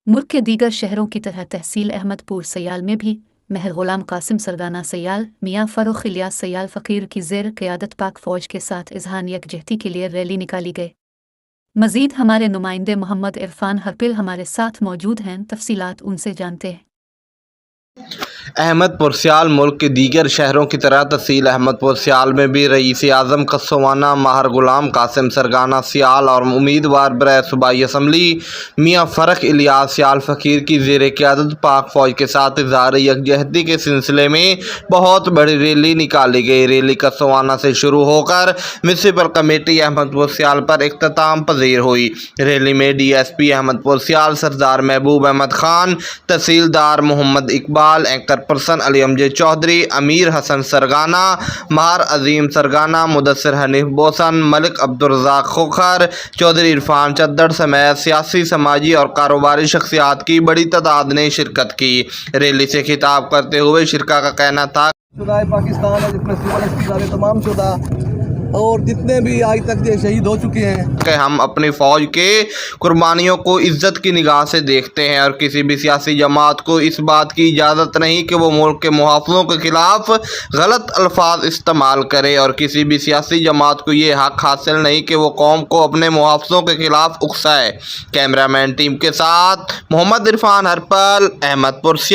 मुल्क के दीगर शहरों की तरह तहसील अहमदपुर सयाल में भी महर गुलाम कासिम सरगाना सयाल, मियाँ फ़र्रुख इलियास सयाल फ़कीर की ज़ेर क़यादत पाक फ़ौज के साथ इज़हार यकजहती के लिए रैली निकाली गई। मज़ीद हमारे नुमाइंदे मोहम्मद इरफान हरपिल हमारे साथ मौजूद हैं, तफसीलात उनसे जानते हैं। अहमदपुर सियाल मुल्क के दीगर शहरों की तरह तहसील अहमदपुर सियाल में भी रईस आज़म कसवाना माहर गुलाम कासिम सरगाना सियाल और उम्मीदवार बराए सूबाई असम्बली मियाँ फ़र्रुख इलियास सियाल फ़कीर की ज़ेर क़यादत पाक फ़ौज के साथ इज़हार यकजहती के सिलसिले में बहुत बड़ी रैली निकाली गई। रैली कसवाना से शुरू होकर म्यूनसिपल कमेटी अहमदपुर सियाल पर इख्तिताम पजीर हुई। रैली में DSP अहमदपुर सियाल सरदार महबूब अहमद खान, तहसीलदार मोहम्मद इकबाल, एंकर पर्सन अली अमजद चौधरी, अमीर हसन सरगाना, मार अजीम सरगाना, मुदस्सिर हनीफ बोसन, मलिक अब्दुर्रज़ाक खोखर, चौधरी इरफान चद्दड़ समेत सियासी, समाजी और कारोबारी शख्सियात की बड़ी तादाद ने शिरकत की। रैली से खिताब करते हुए शिरका का कहना था पाकिस्तान है जिसमें सिविल तमाम शुदा और जितने भी आज तक ये शहीद हो चुके हैं कि हम अपनी फ़ौज के कुर्बानियों को इज़्ज़त की निगाह से देखते हैं और किसी भी सियासी जमात को इस बात की इजाज़त नहीं कि वो मुल्क के मुहाफ़िज़ों के ख़िलाफ़ गलत अल्फाज इस्तेमाल करे और किसी भी सियासी जमात को ये हक़ हासिल नहीं कि वो कौम को अपने मुहाफ़िज़ों के ख़िलाफ़ उकसाए। कैमरामैन टीम के साथ मोहम्मद इरफान हरपल, अहमदपुर।